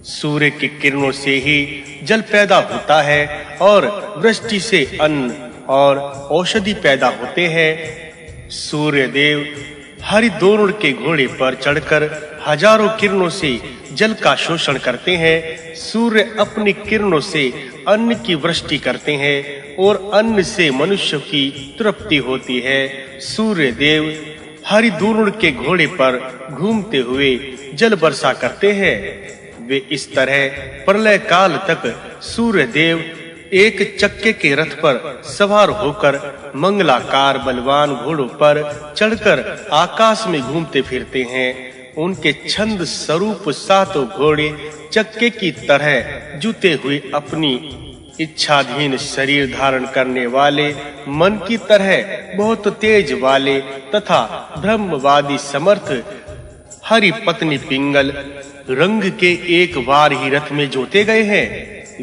सूर्य की किरणों से ही जल पैदा होता है और वृष्टि से अन्न और औषधि पैदा होते हैं। सूर्य देव हरिद्रोण के घोड़े पर चढ़कर हजारों किरणों से जल का शोषण करते हैं। सूर्य अपनी किरणों से अन्न की वृष्टि करते हैं और अन्न से मनुष्य की तृप्ति होती है। सूर्य देव हरिद्रोण के घोड़े पर घूमते हुए जल वर्षा करते हैं। वे इस तरह प्रलय काल तक सूर्य देव एक चक्के के रथ पर सवार होकर मंगलाकार बलवान घोड़ों पर चढ़कर आकाश में घूमते फिरते हैं। उनके छंद स्वरूप सातों घोड़े चक्के की तरह जुते हुए अपनी इच्छाधीन शरीर धारण करने वाले, मन की तरह बहुत तेज वाले तथा ब्रह्मवादी समर्थ हरि पत्नी पिंगल रंग के एक बार ही रथ में जोते गए हैं।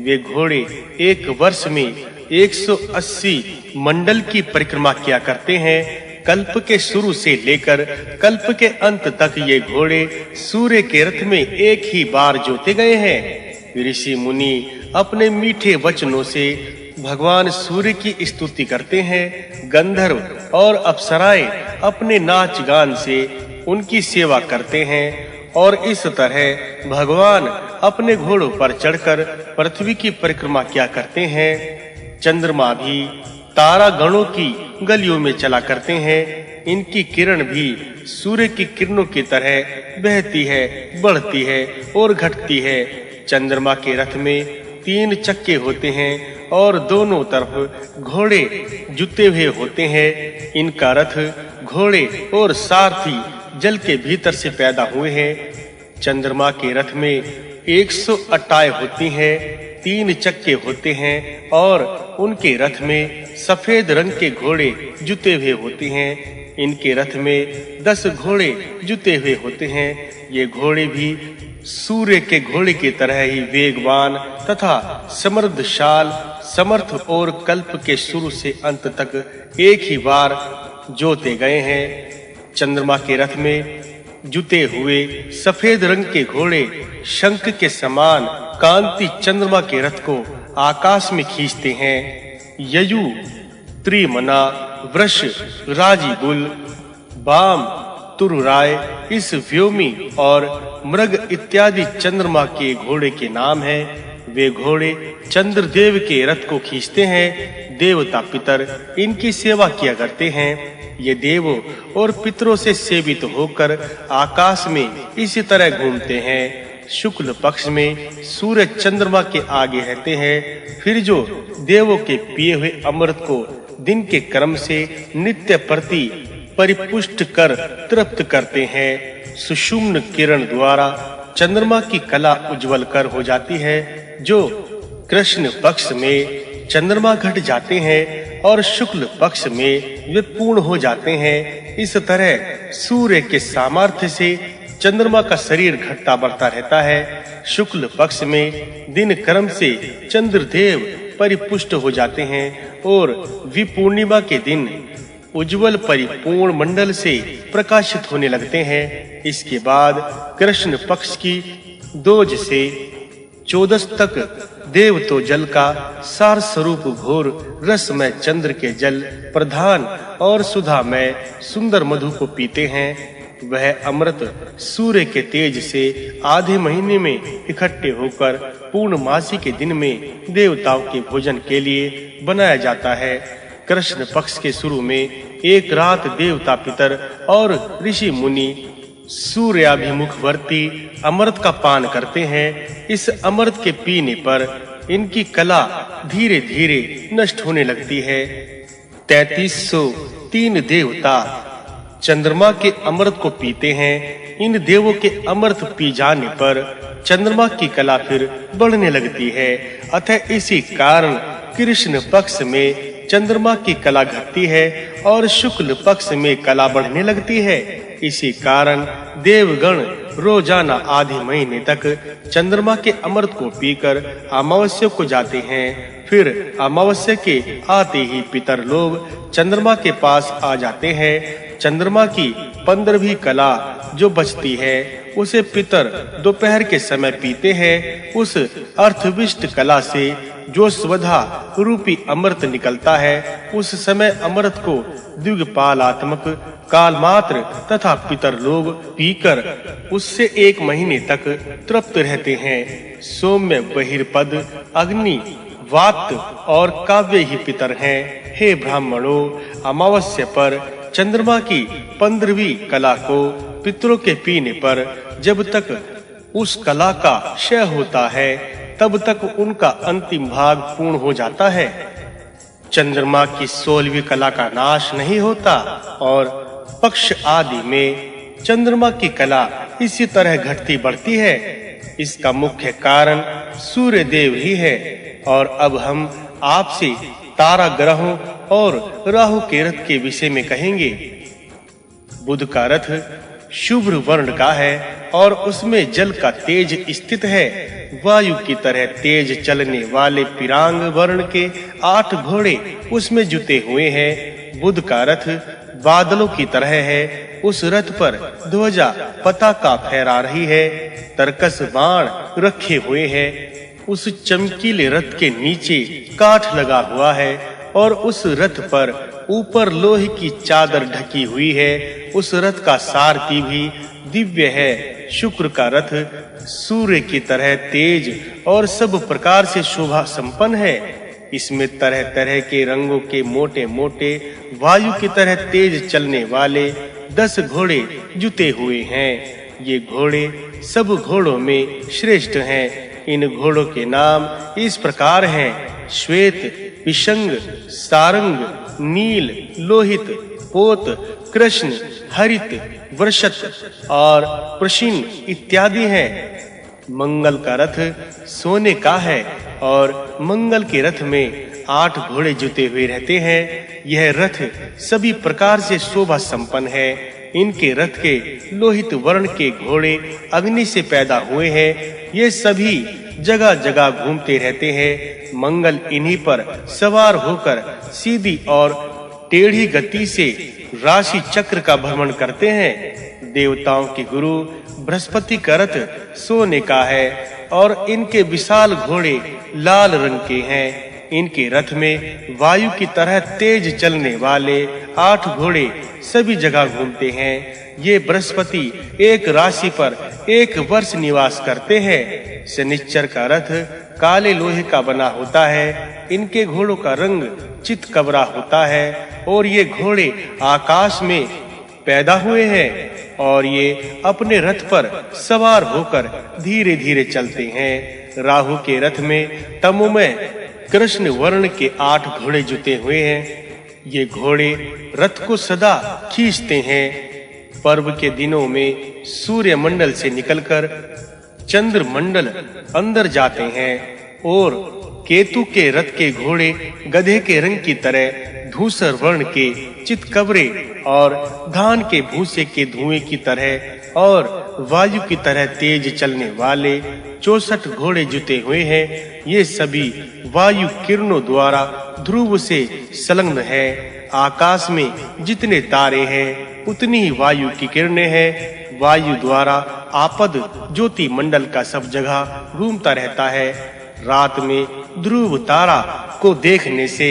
वे घोड़े एक वर्ष में 180 मंडल की परिक्रमा किया करते हैं। कल्प के शुरू से लेकर कल्प के अंत तक ये घोड़े सूर्य के रथ में एक ही बार जोते गए हैं। ऋषि मुनि अपने मीठे वचनों से भगवान सूर्य की स्तुति करते हैं। गंधर्व और अप्सराएं अपने नाच गान से उनकी सेवा करते हैं और इस तरह भगवान अपने घोड़ों पर चढ़कर पृथ्वी की परिक्रमा किया करते हैं। चंद्रमा भी तारा गणों की गलियों में चला करते हैं। इनकी किरण भी सूर्य की किरणों की तरह बहती है, बढ़ती है और घटती है। चंद्रमा के रथ में 3 चक्के होते हैं और दोनों तरफ घोड़े जुते हुए होते हैं। इनका रथ, घोड़े और सारथी जल के भीतर से पैदा हुए हैं। चंद्रमा के रथ में 100 अट्टाएं होती हैं, 3 चक्के होते हैं और उनके रथ में सफेद रंग के घोड़े जुते हुए होते हैं। इनके रथ में 10 घोड़े जुते हुए होते हैं। ये घोड़े भी सूर्य के घोड़े की तरह ही वेगवान तथा समृद्धशाल, समर्थ और कल्प के शुरू से अंत तक एक ही बार जोते गए हैं। चंद्रमा के रथ में जुते हुए सफेद रंग के घोड़े शंख के समान कांति चंद्रमा के रथ को आकाश में खींचते हैं। ययु, त्रिमना, वृष, राजीगुल, बाम, तुरुराय इस व्योमी और मृग इत्यादि चंद्रमा के घोड़े के नाम हैं। वे घोड़े चंद्रदेव के रथ को खींचते हैं। देवता पितर इनकी सेवा किया करते हैं। ये देवों और पितरों से सेवित होकर आकाश में इसी तरह घूमते हैं। शुक्ल पक्ष में सूर्य चंद्रमा के आगे रहते हैं। फिर जो देवों के पिए हुए अमृत को दिन के क्रम से नित्य प्रति परिपुष्ट कर तृप्त करते हैं। सुषुम्न किरण द्वारा चंद्रमा की कला उज्जवल कर हो जाती है। जो कृष्ण पक्ष में चंद्रमा घट जाते हैं और शुक्ल पक्ष में वे पूर्ण हो जाते हैं। इस तरह सूर्य के सामर्थ्य से चंद्रमा का शरीर घटता बढ़ता रहता है। शुक्ल पक्ष में दिन क्रम से चंद्रदेव परिपुष्ट हो जाते हैं और विपूर्णिमा के दिन उज्जवल परिपूर्ण मंडल से प्रकाशित होने लगते हैं। इसके बाद कृष्ण पक्ष की दोज से 14 तक देव तो जल का सार स्वरूप घोर रसमय चंद्र के जल प्रधान और सुधामय सुंदर मधु को पीते हैं। वह अमृत सूर्य के तेज से आधे महीने में इकट्ठे होकर पूर्णमासी के दिन में देवताओं के भोजन के लिए बनाया जाता है। कृष्ण पक्ष के शुरू में एक रात देवता पितर और ऋषि मुनि सूर्याभिमुखवर्ती अमृत का पान करते हैं। इस अमृत के पीने पर इनकी कला धीरे-धीरे नष्ट होने लगती है। 3303 देवता चंद्रमा के अमृत को पीते हैं। इन देवों के अमृत पी जाने पर चंद्रमा की कला फिर बढ़ने लगती है। अतः इसी कारण कृष्ण पक्ष में चंद्रमा की कला घटती है और शुक्ल पक्ष में कला बढ़ने लगती है। इसी कारण देवगण रोजाना आधे महीने तक चंद्रमा के अमृत को पीकर अमावस्या को जाते हैं। फिर अमावस्या के आते ही पितर लोग चंद्रमा के पास आ जाते हैं। चंद्रमा की 15वीं कला जो बचती है उसे पितर दोपहर के समय पीते हैं। उस अर्थविष्ट कला से जो स्वधा रूपी अमृत निकलता है उस समय अमृत को द्विगपालात्मक कालमात्र तथा पितर लोग पीकर उससे 1 महीने तक तृप्त रहते हैं। सौम्य बहिर्पद अग्नि वात और काव्य ही पितर हैं। हे ब्राह्मणों, अमावस्या पर चंद्रमा की 15वीं कला को पितरों के पीने पर जब तक उस कला का क्षय होता है तब तक उनका अंतिम भाग पूर्ण हो जाता है। चंद्रमा की 16वीं कला का नाश नहीं होता और पक्ष आदि में चंद्रमा की कला इसी तरह घटती बढ़ती है। इसका मुख्य कारण सूर्य देव ही है। और अब हम आपसे तारा ग्रहों और राहु के रथ के विषय में कहेंगे। बुध का रथ शुभ्र वर्ण का है और उसमें जल का तेज स्थित है। वायु की तरह तेज चलने वाले पिरांग वर्ण के 8 घोड़े उसमें जुते हुए हैं। बुध का रथ बादलों की तरह है। उस रथ पर ध्वजा पताका फहरा रही है। तरकस बाण रखे हुए हैं। उस चमकीले रथ के नीचे काठ लगा हुआ है और उस रथ पर ऊपर लोहे की चादर ढकी हुई है। उस रथ का सारथी भी दिव्य है। शुक्र का रथ सूर्य की तरह तेज और सब प्रकार से शोभा संपन्न है। इसमें तरह तरह के रंगों के मोटे मोटे वायु की तरह तेज चलने वाले 10 घोड़े जुते हुए हैं। ये घोड़े सब घोड़ों में श्रेष्ठ हैं। इन घोड़ों के नाम इस प्रकार हैं: श्वेत, पिशंग, सारंग, नील, लोहित, पोत, कृष्ण, हरित, वृषत और प्रशिन इत्यादि हैं। मंगल का रथ सोने का है और मंगल के रथ में 8 घोड़े जुते हुए रहते हैं। यह रथ सभी प्रकार से शोभा संपन्न है। इनके रथ के लोहित वर्ण के घोड़े अग्नि से पैदा हुए हैं। ये सभी जगह जगह घूमते रहते हैं। मंगल इन्हीं पर सवार होकर सीधी और टेढ़ी गति से राशि चक्र का भ्रमण करते हैं। देवताओं के गुरु बृहस्पति का रथ सोने का है और इनके विशाल घोड़े लाल रंग के हैं। इनके रथ में वायु की तरह तेज चलने वाले 8 घोड़े सभी जगह घूमते हैं। ये बृहस्पति एक राशि पर 1 वर्ष निवास करते हैं। शनिश्चर का रथ काले लोहे का बना होता है। इनके घोड़ों का रंग चितकबरा होता है और ये घोड़े आकाश में पैदा हुए हैं और ये अपने रथ पर सवार होकर धीरे धीरे चलते हैं। राहु के रथ में तमोमय कृष्ण वर्ण के 8 घोड़े जुते हुए हैं। ये घोड़े रथ को सदा खींचते हैं। पर्व के दिनों में सूर्य मंडल से निकलकर चंद्र मंडल अंदर जाते हैं और केतु के रथ के घोड़े गधे के रंग की तरह धूसर वर्ण के चितकबरे और धान के भूसे के धुएं की तरह और वायु की तरह तेज चलने वाले 64 घोड़े जुते हुए हैं। ये सभी वायु किरणों द्वारा ध्रुव से संलग्न है। आकाश में जितने तारे हैं उतनी ही वायु की किरणें हैं। वायु द्वारा आपद ज्योति मंडल का सब जगह घूमता रहता है। रात में ध्रुव तारा को देखने से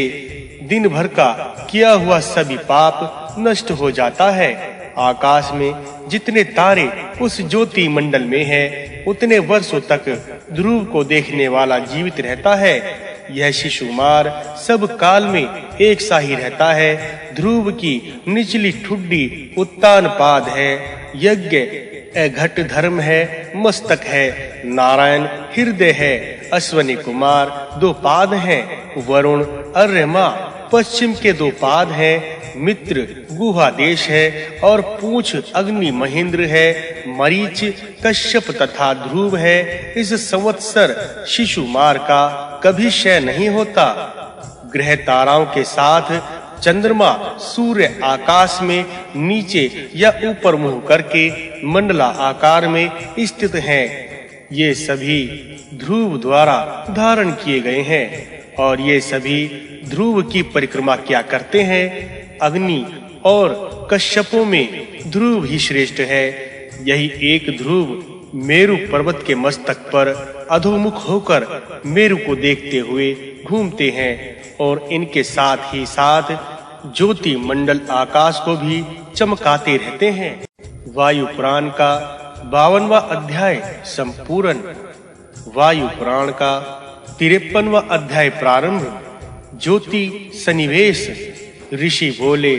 दिन भर का किया हुआ सभी पाप नष्ट हो जाता है। आकाश में जितने तारे उस ज्योति मंडल में हैं उतने वर्षों तक ध्रुव को देखने वाला जीवित रहता है। यह शिशुमार सब काल में एक सा ही रहता है। ध्रुव की निचली ठुड्डी उत्तान पाद है। यज्ञ घट धर्म है। मस्तक है। नारायण हृदय है। अश्वनी कुमार 2 पाद हैं। वरुण अर्यमा पश्चिम के 2 पाद हैं। मित्र गुहा देश है और पूंछ अग्नि महेंद्र है। मरीच कश्यप तथा ध्रुव है। इस संवत्सर शिशुमार का कभी क्षय नहीं होता। ग्रह ताराओं के साथ चंद्रमा, सूर्य आकाश में नीचे या ऊपर मुंह करके मंडला आकार में स्थित हैं। ये सभी ध्रुव द्वारा धारण किए गए हैं और ये सभी ध्रुव की परिक्रमा किया करते हैं। अग्नि और कश्यपों में ध्रुव ही श्रेष्ठ है। यही एक ध्रुव मेरु पर्वत के मस्तक पर अधोमुख होकर मेरु को देखते हुए घूमते हैं और इनके साथ ही साथ ज्योति मंडल आकाश को भी चमकाते रहते हैं। वायु पुराण का 52वां अध्याय संपूर्ण। वायु पुराण का 53वां अध्याय प्रारंभ। ज्योति सन्निवेश। ऋषि बोले,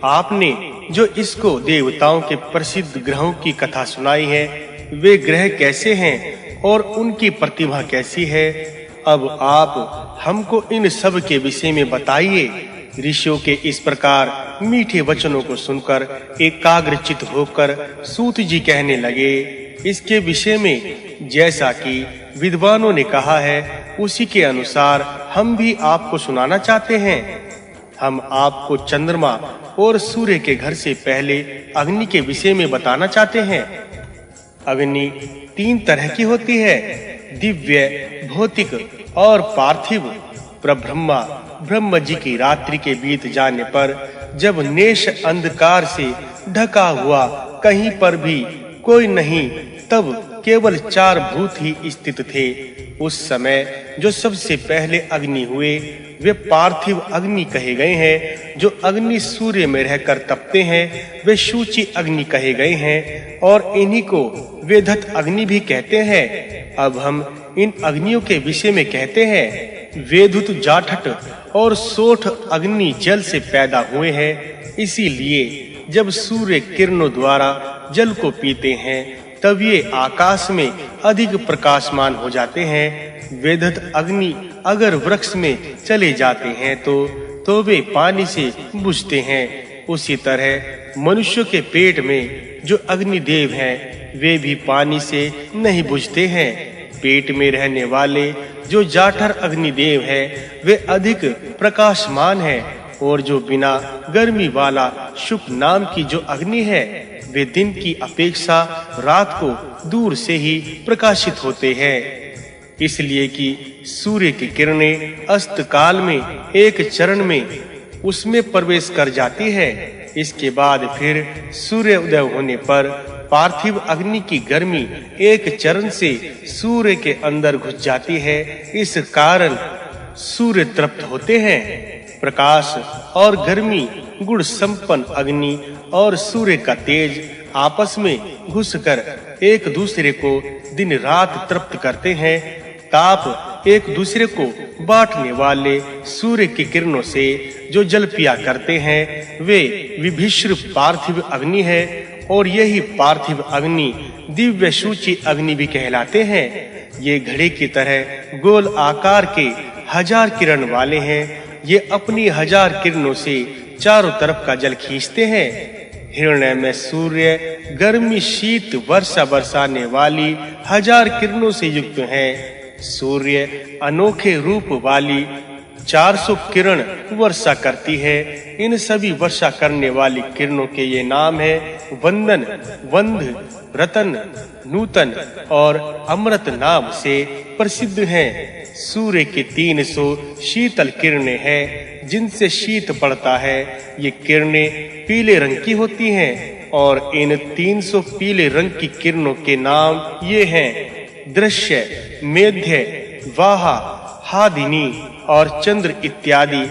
आपने जो इसको देवताओं के प्रसिद्ध ग्रहों की कथा सुनाई है, वे ग्रह कैसे हैं और उनकी प्रतिभा कैसी है? अब आप हमको इन सब के विषय में बताइए। ऋषियों के इस प्रकार मीठे वचनों को सुनकर एकाग्रचित होकर सूत जी कहने लगे, इसके विषय में जैसा कि विद्वानों ने कहा है, उसी के अनुसार हम भी आपको सुनाना चाहते हैं। हम आपको चंद्रमा और सूर्य के घर से पहले अग्नि के विषय में बताना चाहते हैं। अग्नि 3 तरह की होती है, दिव्य, भौतिक और पार्थिव। प्रब्रह्मा ब्रह्म जी की रात्रि के बीत जाने पर जब नेश अंधकार से ढका हुआ कहीं पर भी कोई नहीं, तब केवल 4 भूत ही स्थित थे। उस समय जो सबसे पहले अग्नि हुए वे पार्थिव अग्नि कहे गए हैं। जो अग्नि सूर्य में रहकर तपते हैं वे सूची अग्नि कहे गए हैं और इन्हीं को वेदत अग्नि भी कहते हैं। अब हम इन अग्नियों के विषय में कहते हैं। वेदुत जाठट और सोठ अग्नि जल से पैदा हुए हैं। इसीलिए जब सूर्य किरणों द्वारा जल को पीते हैं तब ये आकाश में अधिक प्रकाशमान हो जाते हैं। वेदत अग्नि अगर वृक्ष में चले जाते हैं तो वे पानी से बुझते हैं। उसी तरह मनुष्य के पेट में जो अग्निदेव हैं वे भी पानी से नहीं बुझते हैं। पेट में रहने वाले जो जाठर अग्निदेव हैं वे अधिक प्रकाशमान हैं और जो बिना गर्मी वाला शुक नाम की जो अग्नि है वे दिन की अपेक्षा रात को दूर से ही प्रकाशित होते हैं। इसलिए कि सूर्य की किरणें अस्त काल में एक चरण में उसमें प्रवेश कर जाती है। इसके बाद फिर सूर्य उदय होने पर पार्थिव अग्नि की गर्मी एक चरण से सूर्य के अंदर घुस जाती है। इस कारण सूर्य तृप्त होते हैं। प्रकाश और गर्मी गुण संपन्न अग्नि और सूर्य का तेज आपस में घुसकर एक दूसरे को दिन रात तृप्त करते हैं। ताप एक दूसरे को बांटने वाले सूर्य की किरणों से जो जल पिया करते हैं वे विभिश्र पार्थिव अग्नि है और यही पार्थिव अग्नि दिव्य सूची अग्नि भी कहलाते हैं। ये घड़े की तरह गोल आकार के 1000 किरण वाले हैं। ये अपनी 1000 किरणों से चारों तरफ का जल खींचते हैं। हिरण्य में सूर्य गर्मी शीत वर्षा बरसाने वाली 1000 किरणों से युक्त है। सूर्य अनोखे रूप वाली 400 किरण वर्षा करती है। इन सभी वर्षा करने वाली किरणों के ये नाम है वंदन, वंध, रतन, नूतन और अमृत नाम से प्रसिद्ध हैं। सूर्य की 300 शीतल किरणें हैं जिनसे शीत पड़ता है। ये किरणें पीले रंग की होती हैं और इन 300 पीले रंग की किरणों के नाम ये हैं दृश्य, मेध्य, वाहा, हादिनी और चंद्र इत्यादि।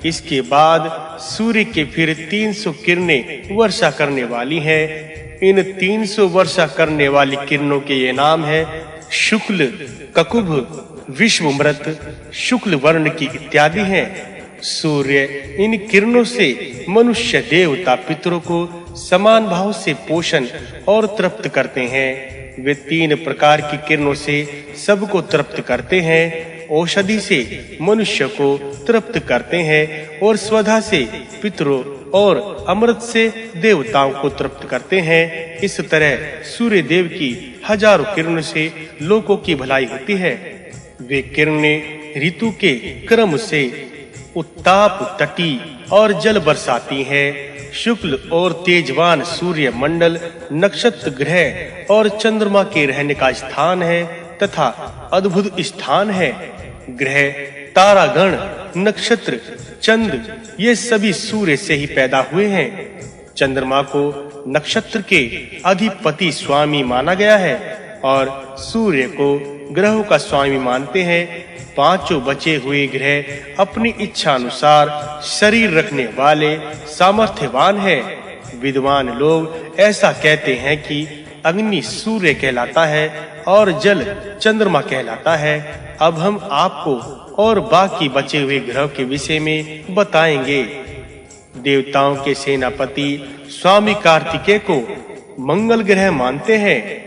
इसके बाद सूर्य के फिर 300 किरणें वर्षा करने वाली हैं। इन 300 वर्षा करने वाली किरणों के ये नाम है शुक्ल, ककुभ, विश्वमृत, शुक्ल वर्ण की इत्यादि हैं। सूर्य इन किरणों से मनुष्य देवता पितरों को समान भाव से पोषण और तृप्त करते हैं। वे 3 प्रकार की किरणों से सबको तृप्त करते हैं। औषधि से मनुष्य को तृप्त करते हैं और स्वधा से पितरों और अमृत से देवताओं को तृप्त करते हैं। इस तरह सूर्य देव की हजारों किरणों से लोगों की भलाई होती है। वे किरणें ऋतु के क्रम से उत्ताप, तटी, और जल बरसाती है। शुक्ल और तेजवान सूर्य मंडल नक्षत्र ग्रह और चंद्रमा के रहने का स्थान है तथा अद्भुत स्थान है। ग्रह, तारागण, नक्षत्र, चंद्र ये सभी सूर्य से ही पैदा हुए हैं। चंद्रमा को नक्षत्र के अधिपति स्वामी माना गया है और सूर्य को ग्रहों का स्वामी मानते हैं। पांचों बचे हुए ग्रह अपनी इच्छा अनुसार शरीर रखने वाले सामर्थ्यवान हैं। विद्वान लोग ऐसा कहते हैं कि अग्नि सूर्य कहलाता है और जल चंद्रमा कहलाता है। अब हम आपको और बाकी बचे हुए ग्रहों के विषय में बताएंगे। देवताओं के सेनापति स्वामी कार्तिकेय को मंगल ग्रह मानते हैं।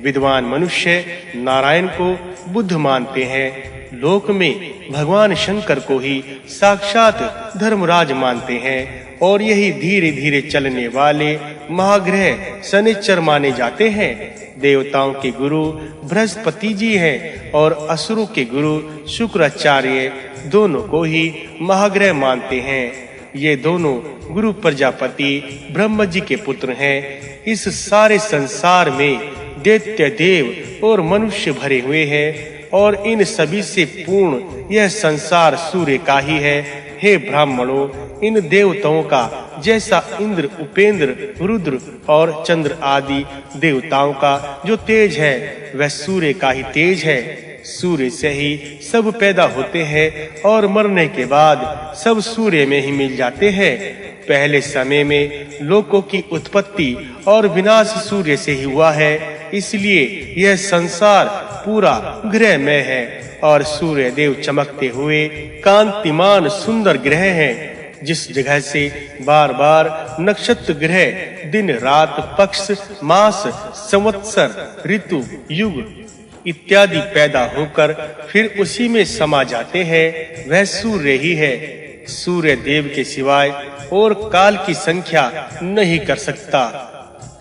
विद्वान मनुष्य नारायण को बुध मानते हैं। लोक में भगवान शंकर को ही साक्षात धर्मराज मानते हैं और यही धीरे धीरे चलने वाले महाग्रह शनिचर माने जाते हैं। देवताओं के गुरु बृहस्पति जी हैं और असुरों के गुरु शुक्राचार्य दोनों को ही महाग्रह मानते हैं। ये दोनों गुरु प्रजापति ब्रह्म जी के पुत्र हैं। इस सारे संसार में दैत्य देव और मनुष्य भरे हुए हैं और इन सभी से पूर्ण यह संसार सूर्य का ही है। हे ब्राह्मणों, इन देवताओं का जैसा इंद्र, उपेंद्र, रुद्र और चंद्र आदि देवताओं का जो तेज है वह सूर्य का ही तेज है। सूर्य से ही सब पैदा होते हैं और मरने के बाद सब सूर्य में ही मिल जाते हैं। पहले समय में लोकों की उत्पत्ति और विनाश सूर्य से ही हुआ है, इसलिए यह संसार पूरा ग्रहमय है और सूर्य देव चमकते हुए कांतिमान सुंदर ग्रह हैं। जिस जगह से बार-बार नक्षत्र ग्रह दिन रात, पक्ष, मास, संवत्सर, ऋतु, युग इत्यादि पैदा होकर फिर उसी में समा जाते हैं, वह सूर्य ही है। सूर्य देव के सिवाय और काल की संख्या नहीं कर सकता।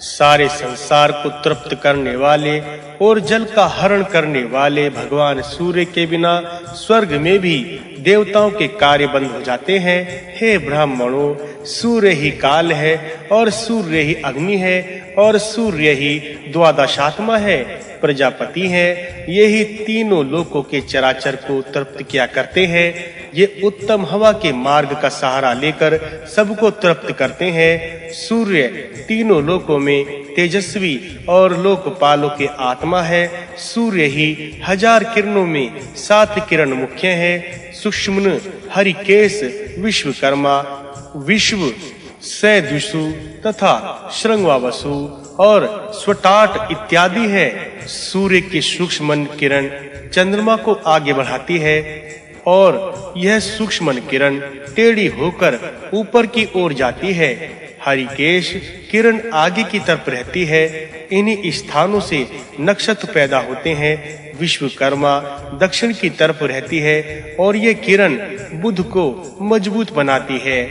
सारे संसार को तृप्त करने वाले और जल का हरण करने वाले भगवान सूर्य के बिना स्वर्ग में भी देवताओं के कार्य बंद हो जाते हैं। हे ब्राह्मणों, सूर्य ही काल है और सूर्य ही अग्नि है और सूर्य ही द्वादशात्मा है, प्रजापति है। यही तीनों लोकों के चराचर को तृप्त किया करते हैं। ये उत्तम हवा के मार्ग का सहारा लेकर सबको तृप्त करते हैं। सूर्य तीनों लोकों में तेजस्वी और लोकपालों के आत्मा है। सूर्य ही 1000 किरणों में 7 किरण मुख्य है। सुषुम्न, हरिकेश, विश्वकर्मा, विश्व, सैदुषु तथा श्रृंगवावसु और स्वटाट इत्यादि है। सूर्य की सूक्ष्म किरण चंद्रमा को आगे बढ़ाती है और यह सूक्ष्म किरण टेढ़ी होकर ऊपर की ओर जाती है। हरिकेश किरण आगे की तरफ रहती है। इन्हीं स्थानों से नक्षत्र पैदा होते हैं। विश्वकर्मा दक्षिण की तरफ रहती है और ये किरण बुध को मजबूत बनाती है।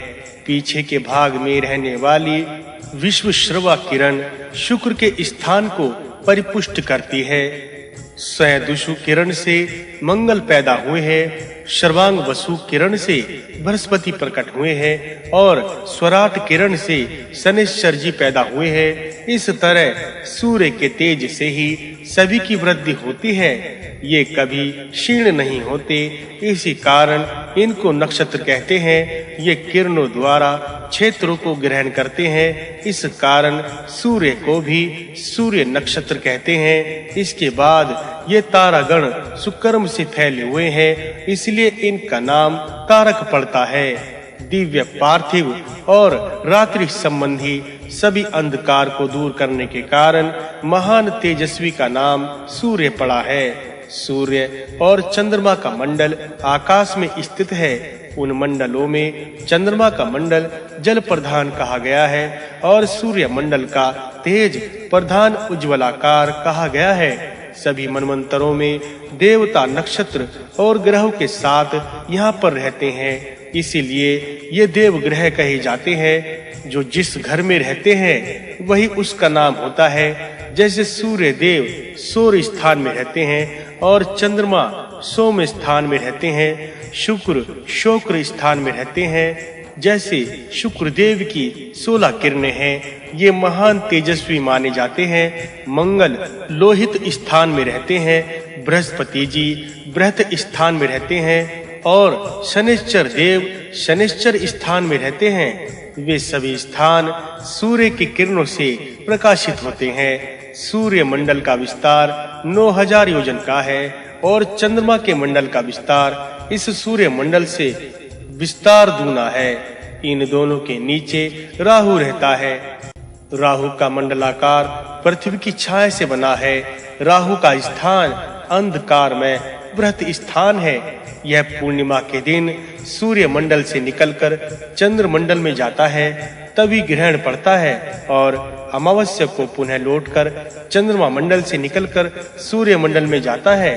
पीछे के भाग में रहने वाली विश्वश्रवा किरण शुक्र के स्थान को परिपुष्ट करती है। सैदुषु किरण से मंगल पैदा हुए हैं। सर्वांग वसु किरण से बृहस्पति प्रकट हुए हैं और स्वराट किरण से शनिश्चर जी पैदा हुए हैं। इस तरह सूर्य के तेज से ही सभी की वृद्धि होती है। ये कभी क्षीण नहीं होते, इसी कारण इनको नक्षत्र कहते हैं। ये किरणों द्वारा क्षेत्रों को ग्रहण करते हैं, इस कारण सूर्य को भी सूर्य नक्षत्र कहते हैं। इसके बाद ये तारागण सुकर्म से फैले हुए हैं, इसलिए इनका नाम तारक पड़ता है। दिव्य, पार्थिव और रात्रि संबंधी सभी अंधकार को दूर करने के कारण महान तेजस्वी का नाम सूर्य पड़ा है। सूर्य और चंद्रमा का मंडल आकाश में स्थित है। उन मंडलों में चंद्रमा का मंडल जल प्रधान कहा गया है और सूर्य मंडल का तेज प्रधान उज्ज्वलाकार कहा गया है। सभी मनवंतरों में देवता नक्षत्र और ग्रहों के साथ यहाँ पर रहते हैं, इसीलिए ये देव ग्रह कहे जाते हैं। जो जिस घर में रहते हैं वही उसका नाम होता है। जैसे सूर्य देव सूर्य स्थान में रहते हैं और चंद्रमा सोम स्थान में रहते हैं, शुक्र शोक्र स्थान में रहते हैं जैसे शुक्रदेव की 16 किरणें हैं। ये महान तेजस्वी माने जाते हैं। मंगल लोहित स्थान में रहते हैं। बृहस्पति जी बृहत स्थान में रहते हैं और शनिश्चर देव शनिश्चर स्थान में रहते हैं। वे सभी स्थान सूर्य की किरणों से प्रकाशित होते हैं। सूर्य मंडल का विस्तार 9000 योजन का है और चंद्रमा के मंडल का विस्तार इस सूर्य मंडल से विस्तार दूना है। इन दोनों के नीचे राहु रहता है। राहु का मंडलाकार पृथ्वी की छाया से बना है। राहु का स्थान अंधकार में बृहत स्थान है। यह पूर्णिमा के दिन सूर्य मंडल से निकलकर चंद्र मंडल में जाता है, तभी ग्रहण पड़ता है और अमावस्या को पुनः लौटकर चंद्रमा मंडल से निकलकर सूर्य मंडल में जाता है,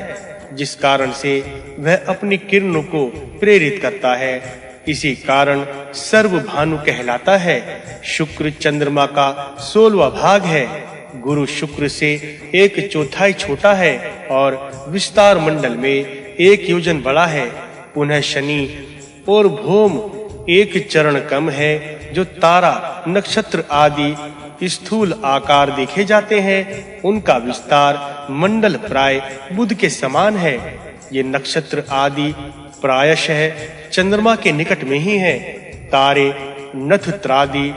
जिस कारण से वह अपनी किरणों को प्रेरित करता है। इसी कारण सर्वभानु कहलाता है। शुक्र चंद्रमा का 16वां भाग है। गुरु शुक्र से 1/4 छोटा है और विस्तार मंडल में 1 योजन बड़ा है। पुनः शनि और भौम 1 चरण कम है। जो तारा नक्षत्र आदि स्थूल आकार देखे जाते हैं, उनका विस्तार मंडल प्राय बुध के समान है। ये नक्षत्र आदि प्रायशः चंद्रमा के निकट में ही हैं। तारे नक्षत्रादि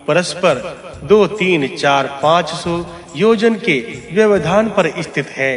परस्पर 2, 3, 4, 500 योजन के व्यवधान पर स्थित है।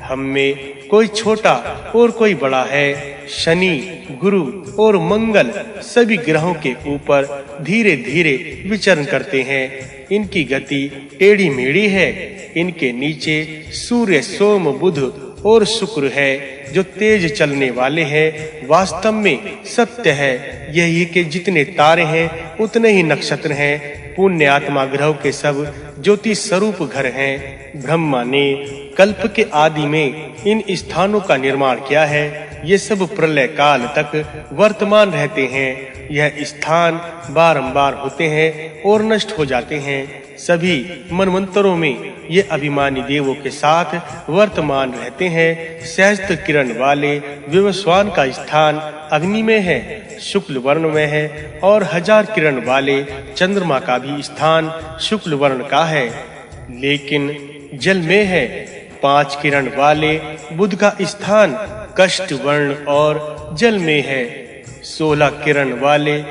हम में कोई छोटा और कोई बड़ा है। शनि, गुरु और मंगल सभी ग्रहों के ऊपर धीरे-धीरे विचरण करते हैं। इनकी गति टेढ़ी मेढ़ी है। इनके नीचे सूर्य, सोम, बुध और शुक्र है, जो तेज चलने वाले हैं। वास्तव में सत्य है यही कि जितने तारे हैं उतने ही नक्षत्र हैं। पुण्य आत्मा ग्रहों के सब ज्योति स्वरूप घर हैं। ब्रह्मा ने कल्प के आदि में इन स्थानों का निर्माण किया है। ये सब प्रलय काल तक वर्तमान रहते हैं। यह स्थान बारंबार होते हैं और नष्ट हो जाते हैं। सभी मनवंतरों में ये अभिमानी देवों के साथ वर्तमान रहते हैं। सहस्त्र किरण वाले विवस्वान का स्थान अग्नि में है, शुक्ल वर्ण में है और 1000 किरण वाले चंद्रमा का भी स्थान शुक्ल वर्ण का है, लेकिन जल में है। 5 किरण वाले बुध का स्थान कष्ट वर्ण और जल में है। 16 किरण वाले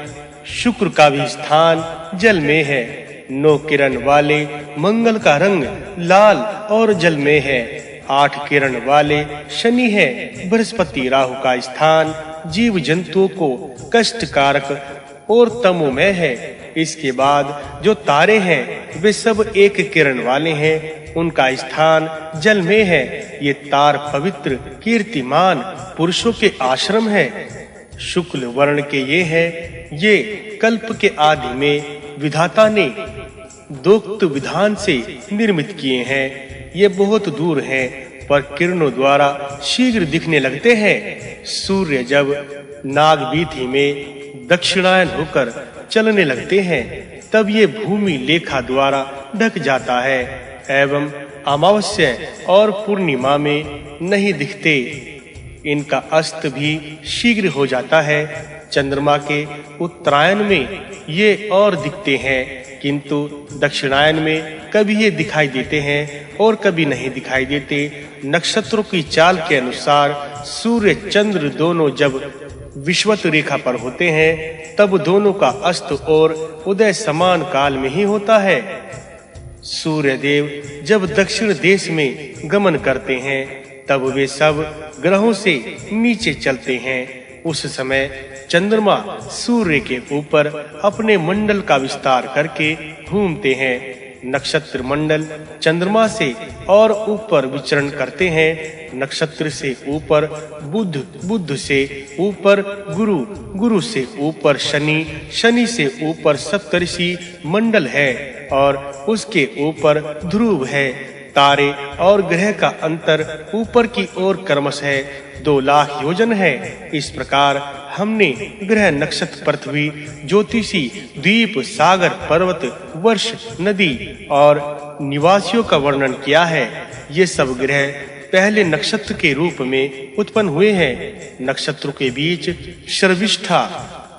शुक्र का भी स्थान जल में है। 9 किरण वाले मंगल का रंग लाल और जल में है। 8 किरण वाले शनि है। बृहस्पति राहु का स्थान जीव जंतुओं को कष्टकारक और तमोमय है। इसके बाद जो तारे हैं वे सब 1 किरण वाले हैं। उनका स्थान जल में है। ये तार पवित्र कीर्तिमान पुरुषों के आश्रम है। शुक्ल वर्ण के ये हैं। ये कल्प के आदि में विधाता ने दोक्त विधान से निर्मित किए हैं। ये बहुत दूर हैं, पर किरणों द्वारा शीघ्र दिखने लगते हैं। सूर्य जब नागवीथि में दक्षिणायन होकर चलने लगते हैं, तब ये भूमि लेखा द्वारा ढक जाता है एवं अमावस्या और पूर्णिमा में नहीं दिखते। इनका अस्त भी शीघ्र हो जाता है। चंद्रमा के उत्तरायण में ये और दिखते हैं, किंतु दक्षिणायन में कभी ये दिखाई देते हैं और कभी नहीं दिखाई देते। नक्षत्रों की चाल के अनुसार सूर्य चंद्र दोनों जब विषुवत रेखा पर होते हैं, तब दोनों का अस्त और उदय समान काल में ही होता है। सूर्य देव जब दक्षिण देश में गमन करते हैं, तब वे सब ग्रहों से नीचे चलते हैं। उस समय चंद्रमा सूर्य के ऊपर अपने मंडल का विस्तार करके घूमते हैं। नक्षत्र मंडल चंद्रमा से और ऊपर विचरण करते हैं। नक्षत्र से ऊपर बुध, बुध से ऊपर गुरु, गुरु से ऊपर शनि, शनि से ऊपर सप्तर्षि मंडल है और उसके ऊपर ध्रुव है। तारे और ग्रह का अंतर ऊपर की ओर क्रमश है 2 लाख योजन है। इस प्रकार हमने ग्रह, नक्षत्र, पृथ्वी, ज्योतिषी, द्वीप, सागर, पर्वत, वर्ष, नदी और निवासियों का वर्णन किया है। ये सब ग्रह पहले नक्षत्र के रूप में उत्पन्न हुए हैं। नक्षत्रों के बीच शर्विष्ठा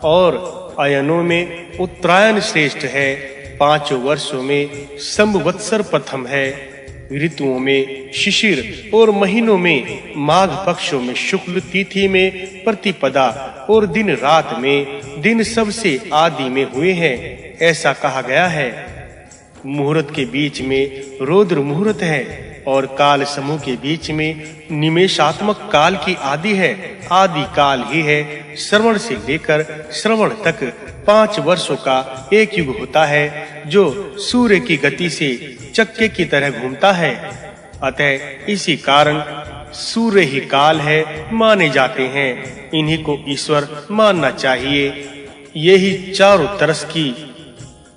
और अयनों में उत्तरायण श्रेष्ठ है, 5 वर्षों में संवत्सर प्रथम है, ऋतुओं में शिशिर और महीनों में माघ पक्षों में शुक्ल तिथि में प्रतिपदा और दिन रात में दिन सबसे आदि में हुए हैं, ऐसा कहा गया है। मुहूर्त के बीच में रौद्र मुहूर्त है और काल समूह के बीच में निमेषात्मक काल की आदि है। आदि काल ही है श्रवण से लेकर श्रवण तक 5 वर्षों का एक युग होता है, जो सूर्य की गति से चक्के की तरह घूमता है। अतः इसी कारण सूर्य ही काल है माने जाते हैं। इन्हीं को ईश्वर मानना चाहिए। यही चारों तरस की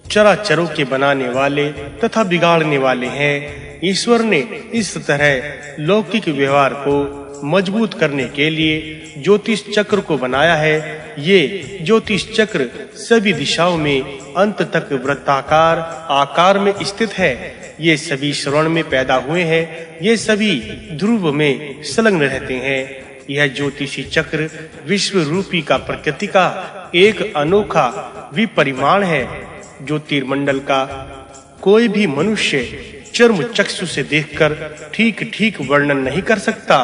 चराचरों के बनाने वाले तथा बिगाड़ने वाले हैं। ईश्वर ने इस तरह लौकिक व्यवहार को मजबूत करने के लिए ज्योतिष चक्र को बनाया है। ये ज्योतिष चक्र सभी दिशाओं में अंत तक वृत्ताकार आकार में स्थित है। ये सभी श्रवण में पैदा हुए हैं। ये सभी ध्रुव में संलग्न रहते हैं। यह ज्योतिषी चक्र विश्व रूपी का प्रकृति का एक अनोखा विपरिमाण है। ज्योतिर्मंडल का कोई भी मनुष्य चर्म चक्षु से देखकर ठीक वर्णन नहीं कर सकता।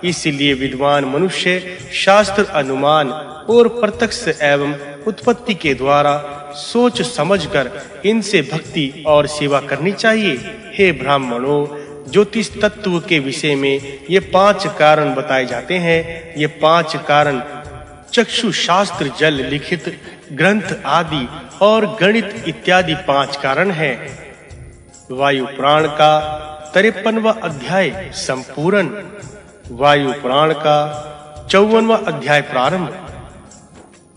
इसलिए विद्वान मनुष्य शास्त्र अनुमान और प्रत्यक्ष एवं उत्पत्ति के द्वारा सोच समझकर इनसे भक्ति और सेवा करनी चाहिए। हे ब्राह्मणों, ज्योतिष तत्व के विषय में ये 5 कारण बताए जाते हैं। ये 5 कारण चक्षु शास्त्र, जल, लिखित ग्रंथ आदि और गणित इत्यादि 5 कारण हैं। वायु पुराण का 53वां अध्याय संपूर्ण। वायु पुराण का 54वां अध्याय प्रारंभ।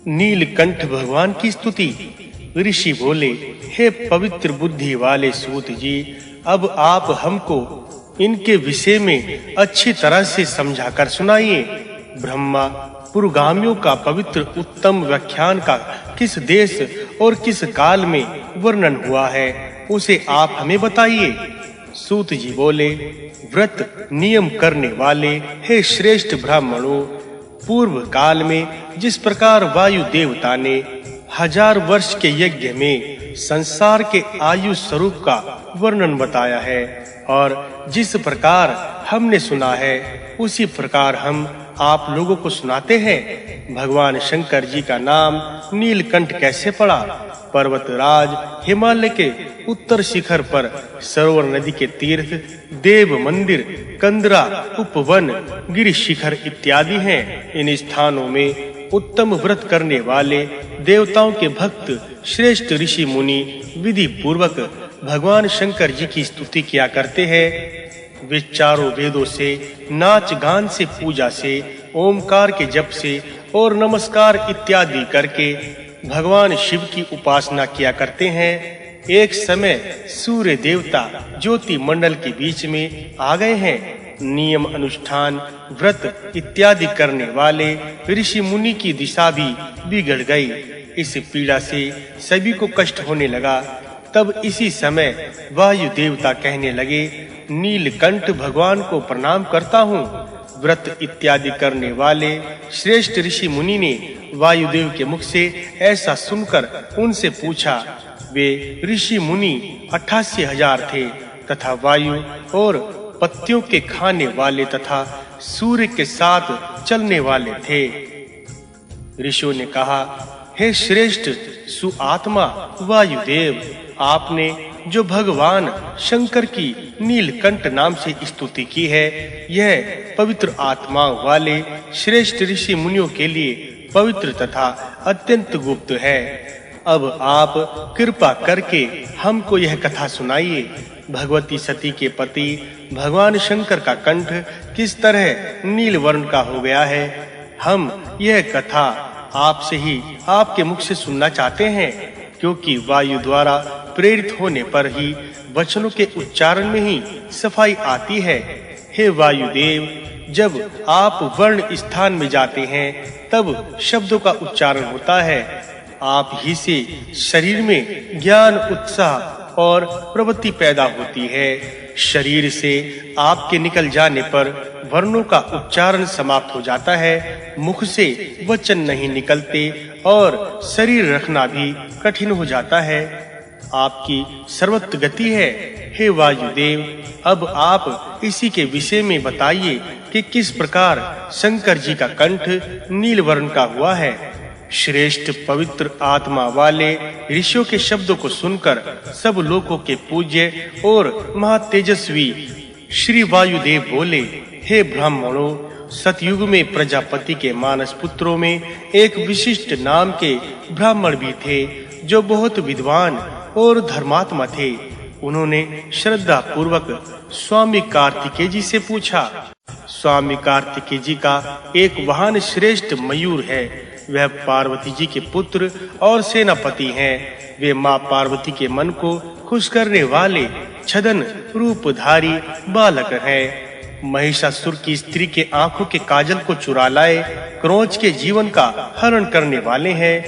नीलकंठ भगवान की स्तुति। ऋषि बोले, हे पवित्र बुद्धि वाले सूत जी, अब आप हमको इनके विषय में अच्छी तरह से समझाकर सुनाइए। ब्रह्मा पुरोगामियों का पवित्र उत्तम व्याख्यान का किस देश और किस काल में वर्णन हुआ है, उसे आप हमें बताइए। सूत जी बोले, व्रत नियम करने वाले हे श्रेष्ठ ब्राह्मणों, पूर्व काल में जिस प्रकार वायु देवता ने 1000 वर्ष के यज्ञ में संसार के आयु स्वरूप का वर्णन बताया है और जिस प्रकार हमने सुना है उसी प्रकार हम आप लोगों को सुनाते हैं। भगवान शंकर जी का नाम नीलकंठ कैसे पड़ा? पर्वतराज हिमालय के उत्तर शिखर पर सरोवर नदी के तीर्थ, देव मंदिर, कंदरा, उपवन, गिरि शिखर इत्यादि हैं। इन स्थानों में उत्तम व्रत करने वाले देवताओं के भक्त श्रेष्ठ ऋषि मुनि विधि पूर्वक भगवान शंकर जी की स्तुति किया करते हैं। वे चारों वेदों से, नाच गान से, पूजा से, ओमकार के जप से और नमस्कार इत्यादि करके भगवान शिव की उपासना किया करते हैं। एक समय सूर्य देवता ज्योति मंडल के बीच में आ गए हैं। नियम अनुष्ठान, व्रत इत्यादि करने वाले ऋषि मुनि की दिशा भी बिगड़ गई। इस पीड़ा से सभी को कष्ट होने लगा। तब इसी समय वायु देवता कहने लगे, नीलकंठ भगवान को प्रणाम करता हूँ। व्रत इत्यादि करने वाले श्रेष्ठ ऋषि मुनि ने वायुदेव के मुख से ऐसा सुनकर उनसे पूछा। वे ऋषि मुनि 88,000 थे तथा वायु और पत्तियों के खाने वाले तथा सूर्य के साथ चलने वाले थे। ऋषियों ने कहा, हे श्रेष्ठ सुआत्मा वायुदेव, आपने जो भगवान शंकर की नीलकंठ नाम से स्तुति की है, यह पवित्र आत्माओं वाले श्रेष्ठ ऋषि मुनियों के लिए पवित्र तथा अत्यंत गुप्त है। अब आप कृपा करके हमको यह कथा सुनाइए। भगवती सती के पति भगवान शंकर का कंठ किस तरह नील वर्ण का हो गया है, हम यह कथा आपसे ही आपके मुख से सुनना चाहते हैं, क्योंकि वायु द्वारा प्रेरित होने पर ही वचनों के उच्चारण में ही सफाई आती है। हे वायुदेव, जब आप वर्ण स्थान में जाते हैं तब शब्दों का उच्चारण होता है। आप ही से शरीर में ज्ञान, उत्साह और प्रवृत्ति पैदा होती है। शरीर से आपके निकल जाने पर वर्णों का उच्चारण समाप्त हो जाता है, मुख से वचन नहीं निकलते और शरीर रखना भी कठिन हो जाता है। आपकी सर्वत्र गति है। हे वायुदेव, अब आप इसी के विषय में बताइए कि किस प्रकार शंकर जी का कंठ नील वर्ण का हुआ है। श्रेष्ठ पवित्र आत्मा वाले ऋषियों के शब्दों को सुनकर सब लोगों के पूज्य और महातेजस्वी श्री वायुदेव बोले, हे ब्राह्मणों, सतयुग में प्रजापति के मानस पुत्रों में एक विशिष्ट नाम के ब्राह्मण भी थे जो बहुत विद्वान और धर्मात्मा थे। उन्होंने श्रद्धा पूर्वक स्वामी कार्तिकेय जी से पूछा। स्वामी कार्तिकेय जी का एक वाहन श्रेष्ठ मयूर है। वह पार्वती जी के पुत्र और सेनापति हैं। वे मां पार्वती के मन को खुश करने वाले छदन रूपधारी बालक हैं। महिषासुर की स्त्री के आंखों के काजल को चुरा लाए क्रोध के जीवन का हरण करने वाले हैं।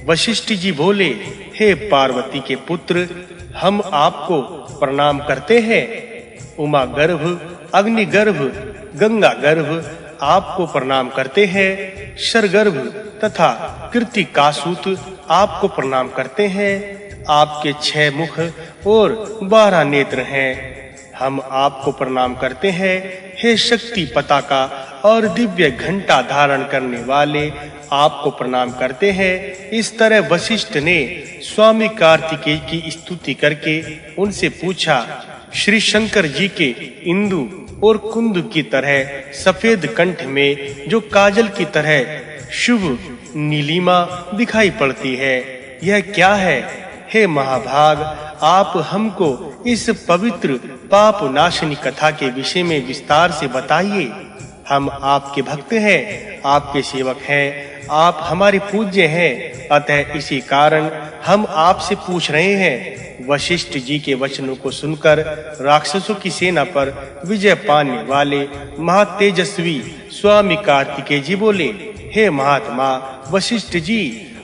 वशिष्ठ जी बोले, हे पार्वती के पुत्र, हम आपको प्रणाम करते हैं। उमा गर्भ, अग्नि गर्भ, गंगा गर्भ आपको प्रणाम करते हैं। शरगर्भ तथा कृतिकासूत आपको प्रणाम करते हैं। आपके 6 मुख और 12 नेत्र हैं। हम आपको प्रणाम करते हैं। हे शक्ति पताका और दिव्य घंटा धारण करने वाले, आपको प्रणाम करते हैं। इस तरह वशिष्ठ ने स्वामी कार्तिकेय की स्तुति करके उनसे पूछा। श्री शंकर जी के इंदु और कुंद की तरह सफेद कंठ में जो काजल की तरह शुभ नीलिमा दिखाई पड़ती है, यह क्या है? हे महाभाग, आप हमको इस पवित्र पाप नाशनी कथा के विषय में विस्तार से बताइए। हम आपके भक्त हैं, आपके सेवक हैं, आप हमारे पूज्य हैं, अतः इसी कारण हम आपसे पूछ रहे हैं। वशिष्ठ जी के वचनों को सुनकर राक्षसों की सेना पर विजय पाने वाले महातेजस्वी स्वामी कार्तिकेय जी बोले, हे महात्मा वशिष्ठ जी,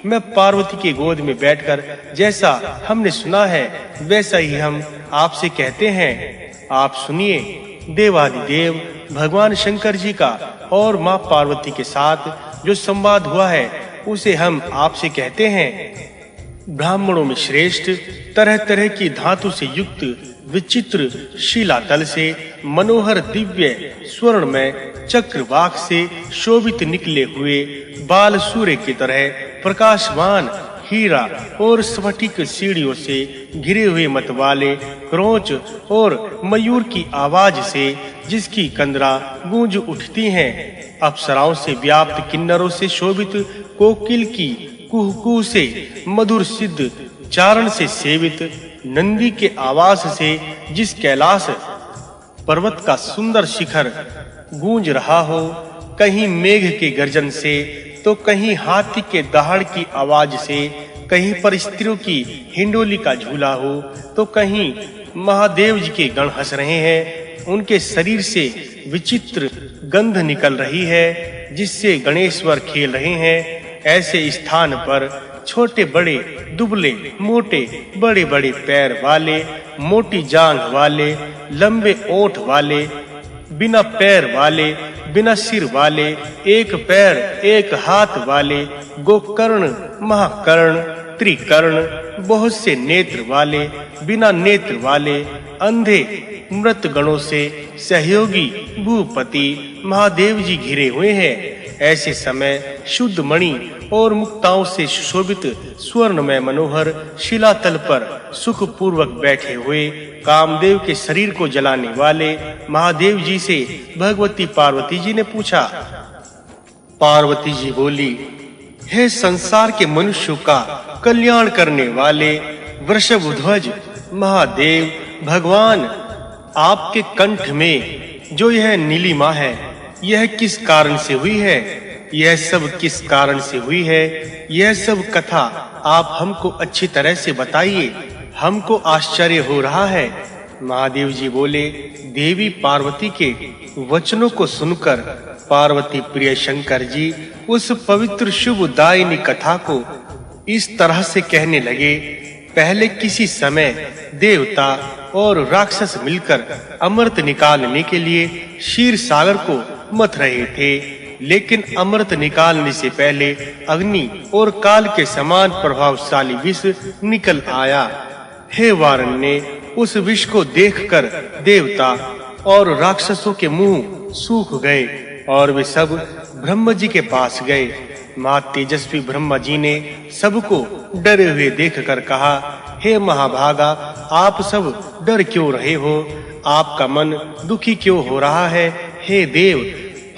मैं पार्वती के गोद में बैठकर जैसा हमने सुना है वैसा ही हम आपसे कहते हैं। आप सुनिए। देवादिदेव भगवान शंकर जी का और मां पार्वती के साथ जो संवाद हुआ है उसे हम आपसे कहते हैं। ब्राह्मणों में श्रेष्ठ तरह-तरह की धातु से युक्त विचित्र शिलातल से मनोहर दिव्य स्वर्ण में चक्रवाक से शोभित निकले हुए बाल सूर्य की तरह प्रकाशवान हीरा और स्फटिक सीढ़ियों से घिरे हुए मत वाले क्रोच और मयूर की आवाज से जिसकी कंदरा गूंज उठती हैं, अप्सराओं से व्याप्त किन्नरों से शोभित कोकिल की कुहू से मधुर सिद्ध चारण से सेवित नंदी के आवास से जिस कैलाश पर्वत का सुंदर शिखर गूंज रहा हो, कहीं मेघ के गर्जन से तो कहीं हाथी के दहाड़ की आवाज से, कहीं पर स्त्रियों की हिंडोली का झूला हो तो कहीं महादेव जी के गण हंस रहे हैं। उनके शरीर से विचित्र गंध निकल रही है जिससे गणेश्वर खेल रहे हैं। ऐसे स्थान पर छोटे बड़े दुबले मोटे बड़े बड़े पैर वाले, मोटी जांघ वाले, लंबे ओठ वाले, बिना पैर वाले, बिना सिर वाले, एक पैर एक हाथ वाले, गोकर्ण महाकर्ण त्रिकर्ण, बहुत से नेत्र वाले, बिना नेत्र वाले, अंधे मृत गणों से सहयोगी भूपति महादेव जी घिरे हुए हैं। ऐसे समय शुद्ध मणि और मुक्ताओं से सुशोभित स्वर्ण में मनोहर शिलातल पर सुख पूर्वक बैठे हुए कामदेव के शरीर को जलाने वाले महादेव जी से भगवती पार्वती जी ने पूछा। पार्वती जी बोली, हे संसार के मनुष्यों का कल्याण करने वाले वृषभध्वज महादेव भगवान, आपके कंठ में जो यह नीलिमा है, यह किस कारण से हुई है? यह सब किस कारण से हुई है? यह सब कथा आप हमको अच्छी तरह से बताइए, हमको आश्चर्य हो रहा है। महादेव जी बोले, देवी पार्वती के वचनों को सुनकर पार्वती प्रिय शंकर जी उस पवित्र शुभदायिनी कथा को इस तरह से कहने लगे। पहले किसी समय देवता और राक्षस मिलकर अमृत निकालने के लिए क्षीर सागर को मथ रहे थे, लेकिन अमृत निकालने से पहले अग्नि और काल के समान प्रभावशाली विष निकल आया। हे वारण्य, उस विष को देखकर देवता और राक्षसों के मुंह सूख गए और वे सब ब्रह्म जी के पास गए। मां तेजस्वी ब्रह्मा जी ने सबको डरे हुए देखकर कहा, हे महाभागा, आप सब डर क्यों रहे हो? आपका मन दुखी क्यों हो रहा है? हे देव,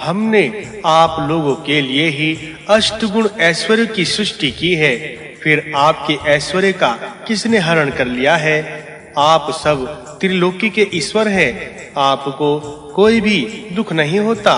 हमने आप लोगों के लिए ही अष्टगुण ऐश्वर्य की सृष्टि की है, फिर आपके ऐश्वर्य का किसने हरण कर लिया है? आप सब त्रिलोकी के ईश्वर हैं, आपको कोई भी दुख नहीं होता।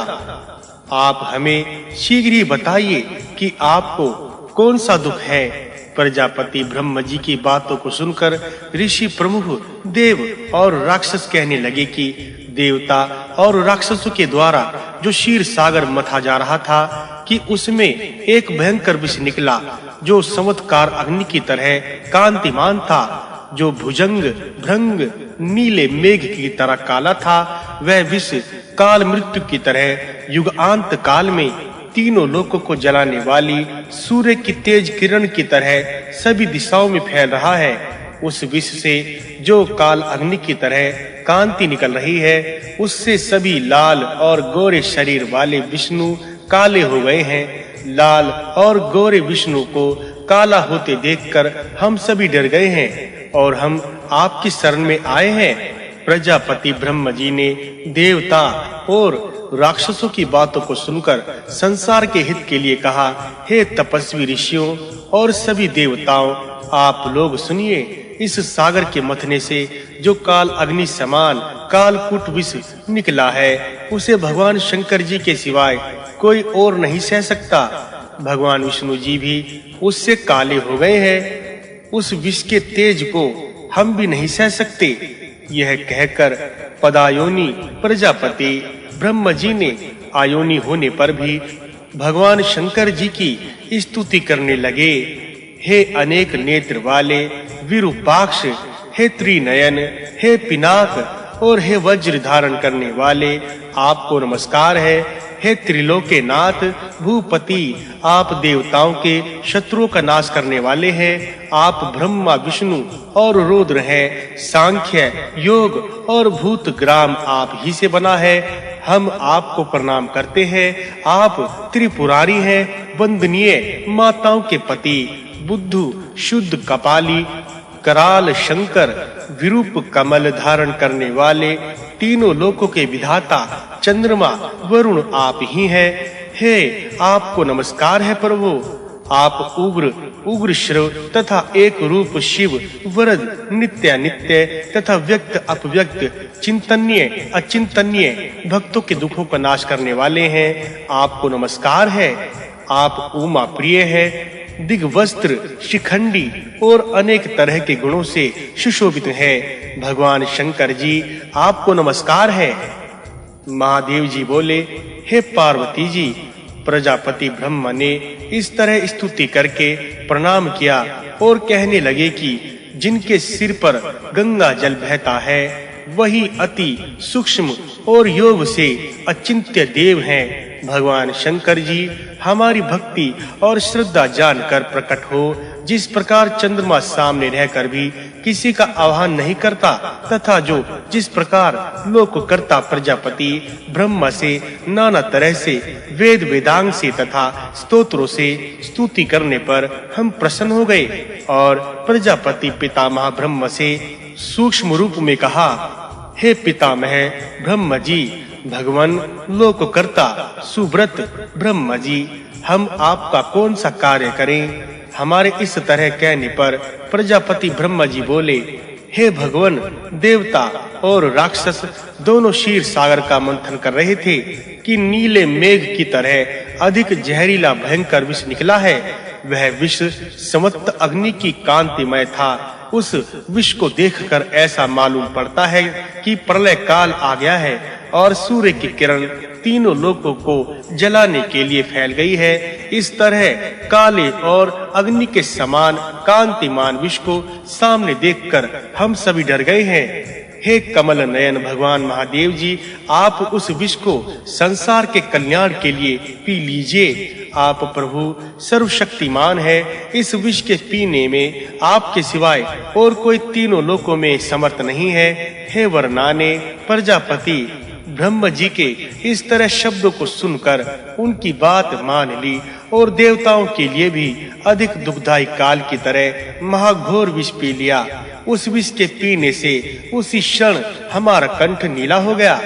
आप हमें शीघ्र ही बताइए कि आपको कौन सा दुख है? प्रजापति ब्रह्म जी की बातों को सुनकर ऋषि प्रमुख देव और राक्षस कहने लगे कि देवता और राक्षसों के द्वारा जो क्षीर सागर मथा जा रहा था कि उसमें एक भयंकर विष निकला जो चमत्कार अग्नि की तरह कांतिमान था, जो भुजंग भृंग नीले मेघ की तरह काला था। वह विष काल मृत्यु की तरह युगांत काल में तीनों लोकों को जलाने वाली सूर्य की तेज किरण की तरह सभी दिशाओं में फैल रहा है। उस विष से जो काल अग्नि की तरह कांति निकल रही है, उससे सभी लाल और गोरे शरीर वाले विष्णु काले हो गए हैं। लाल और गोरे विष्णु को काला होते देखकर हम सभी डर गए हैं और हम आपकी शरण में आए हैं। प्रजापति ब्रह्म जी ने देवता और राक्षसों की बातों को सुनकर संसार के हित के लिए कहा, हे तपस्वी ऋषियों और सभी देवताओं, आप लोग सुनिए। इस सागर के मथने से जो काल अग्नि समान कालकूट विष निकला है, उसे भगवान शंकर जी के सिवाय कोई और नहीं सह सकता। भगवान विष्णु जी भी उससे काले हो गए हैं। उस विष के तेज को हम भी नहीं सह सकते। यह कहकर पदायोनी प्रजापति ब्रह्म जी ने आयोनी होने पर भी भगवान शंकर जी की स्तुति करने लगे। हे अनेक नेत्र वाले विरूपाक्ष, हे त्रिनयन, हे पिनाक और हे वज्र धारण करने वाले, आपको नमस्कार है। हे त्रिलोके नाथ भूपति, आप देवताओं के शत्रुओं का नाश करने वाले हैं। आप ब्रह्मा विष्णु और रुद्र हैं। सांख्य योग और भूत ग्राम आप ही से बना है। हम आपको प्रणाम करते हैं। आप त्रिपुरारी हैं, वंदनीय माताओं के पति, बुद्धू शुद्ध कपाली, कराल शंकर, विरूप कमल धारण करने वाले, तीनों लोकों के विधाता चंद्रमा वरुण आप ही हैं। हे आपको नमस्कार है प्रभु। आप उग्र श्रव तथा एक रूप शिव, वरद, नित्य नित्य तथा व्यक्त अपव्यक्त, चिंतनीय अचिंतनीय, भक्तों के दुखों का नाश करने वाले हैं। आपको नमस्कार है। आप उमा प्रिय है, दिग्वस्त्र, शिखंडी और अनेक तरह के गुणों से सुशोभित है। भगवान शंकर जी आपको नमस्कार है। महादेव जी बोले, हे पार्वती जी, प्रजापति ब्रह्मा ने इस तरह स्तुति करके प्रणाम किया और कहने लगे कि जिनके सिर पर गंगा जल बहता है वही अति सूक्ष्म और योग से अचिंत्य देव हैं। भगवान शंकर जी हमारी भक्ति और श्रद्धा जानकर प्रकट हो। जिस प्रकार चंद्रमा सामने रहकर भी किसी का आह्वान नहीं करता तथा जो जिस प्रकार लोककर्ता प्रजापति ब्रह्मा से नाना तरह से वेद वेदांग से तथा स्तोत्रों से स्तुति करने पर हम प्रसन्न हो गए और प्रजापति पितामह ब्रह्म से सूक्ष्म रूप में कहा, हे पितामह ब्रह्म जी, भगवान लोककर्ता सुब्रत ब्रह्म जी, हम आपका कौन सा कार्य करें? हमारे इस तरह कहने पर प्रजापति ब्रह्मा जी बोले, हे भगवान, देवता और राक्षस दोनों क्षीर सागर का मंथन कर रहे थे कि नीले मेघ की तरह अधिक जहरीला भयंकर विष निकला है। वह विष समस्त अग्नि की कांतिमय था। उस विष को देखकर ऐसा मालूम पड़ता है कि प्रलय काल आ गया है और सूर्य की किरण तीनों लोकों को जलाने के लिए फैल गई है। इस तरह काले और अग्नि के समान कांतिमान विष को सामने देखकर हम सभी डर गए हैं। हे कमल नयन भगवान महादेव जी, आप उस विष को संसार के कल्याण के लिए पी लीजिए। आप प्रभु सर्वशक्तिमान है। इस विष के पीने में आपके सिवाय और कोई तीनों लोकों में समर्थ नहीं है। हे वरनाने प्रजापति ब्रह्म जी के इस तरह शब्दों को सुनकर उनकी बात मान ली और देवताओं के लिए भी अधिक दुखदायी काल की तरह महाघोर विष पी लिया। उस विष के पीने से उसी क्षण हमारा कंठ नीला हो गया।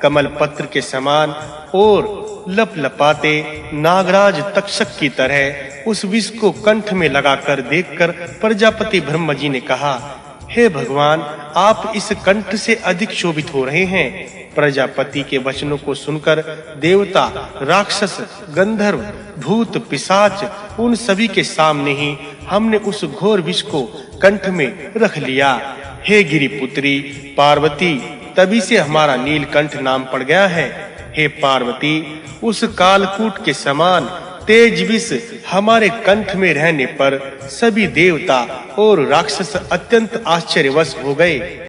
कमल पत्र के समान और लपलपाते नागराज तक्षक की तरह उस विष को कंठ में लगाकर देखकर प्रजापति ब्रह्म जी ने कहा, हे भगवान, आप इस कंठ से अधिक शोभित हो रहे हैं। प्रजापति के वचनों को सुनकर देवता, राक्षस, गंधर्व, भूत, पिशाच उन सभी के सामने ही हमने उस घोर विष को कंठ में रख लिया। हे गिरिपुत्री पार्वती, तभी से हमारा नीलकंठ नाम पड़ गया है। हे पार्वती, उस कालकूट के समान तेज विष हमारे कंठ में रहने पर सभी देवता और राक्षस अत्यंत आश्चर्यवश हो गए।